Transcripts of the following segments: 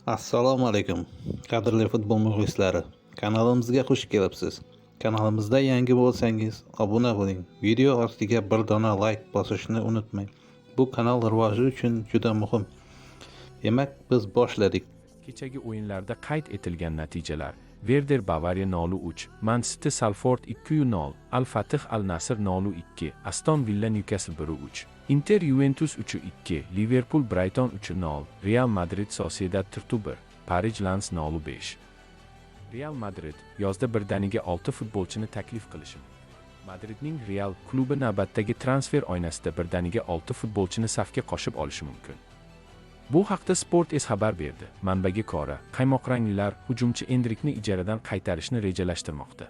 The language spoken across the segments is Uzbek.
Assalomu alaykum, qadrli futbol muxlislari. Kanalimizga xush kelibsiz. Kanalimizda yangi bo'lsangiz, obuna bo'ling. Video ostiga bir dona like bosishni unutmang. Bu kanal rivoji uchun juda muhim. Demak, biz boshladik. Kechagi o'yinlarda qayd etilgan natijalar: Werder Bavariya 0-3, Man City Salford 2-0, Al-Fatih Al-Nasr 0-2, Aston Villa Newcastle 1-3, Inter Juventus 3-2, Liverpool Brighton 3-0, Real Madrid Sociedad 4-1, Parij Lens 0-5. Real Madrid yozda birdaniga 6 futbolchini taklif qilishi. Madridning Real klubi navbatdagi transfer oynasida birdaniga 6 futbolchini safga qo'shib olishi mumkin. Bu haqda Sport.es xabar berdi. Manbaga ko'ra, qaymoq ranglilar hujumchi Endrikni ijaradan qaytarishni rejalashtirmoqda.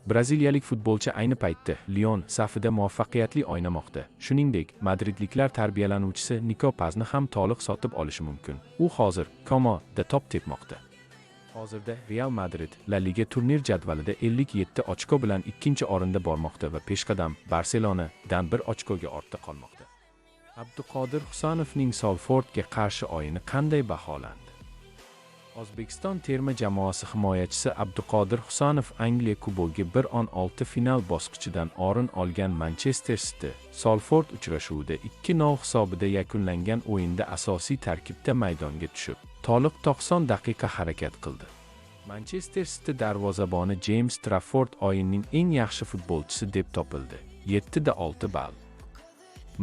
Braziliyalik futbolchi ayni paytda Lyon safida muvaffaqiyatli o'ynamoqda. Shuningdek, madridliklar tarbiyalanuvchisi Nico Pazni ham to'liq sotib olishi mumkin. U hozir Como-da top tepmoqda. Hozirda Real Madrid La Liga turnir jadvalida 57 ochko bilan ikkinchi o'rinda bormoqda va peshqadam Barselona-dan 1 ochkoga ortda qolmoqda. Abduqodir Husanovning Salfordga qarshi o'yini qanday baholandi? O'zbekiston terma jamoasi himoyachisi Abduqodir Husanov Angliya Kubogi 1-6 final bosqichidan o'rin olgan Manchester City Salford uchrashuvida 2-0 hisobida yakunlangan o'yinda asosiy tarkibda maydonga tushib, to'liq 90 daqiqa harakat qildi. Manchester City darvozaboni James Trafford o'yinning eng yaxshi futbolchisi deb topildi. 7/6 ball.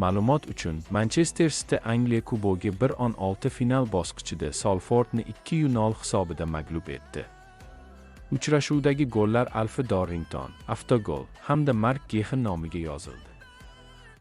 Ma'lumot uchun, Manchester City Angliya Kubogi 1-6 final bosqichida Salfordni 2-0 hisobida mag'lub etdi. Uchrashuvdagi gollar Alfie Dorrington, avtogol hamda Mark Gehi nomiga yozildi.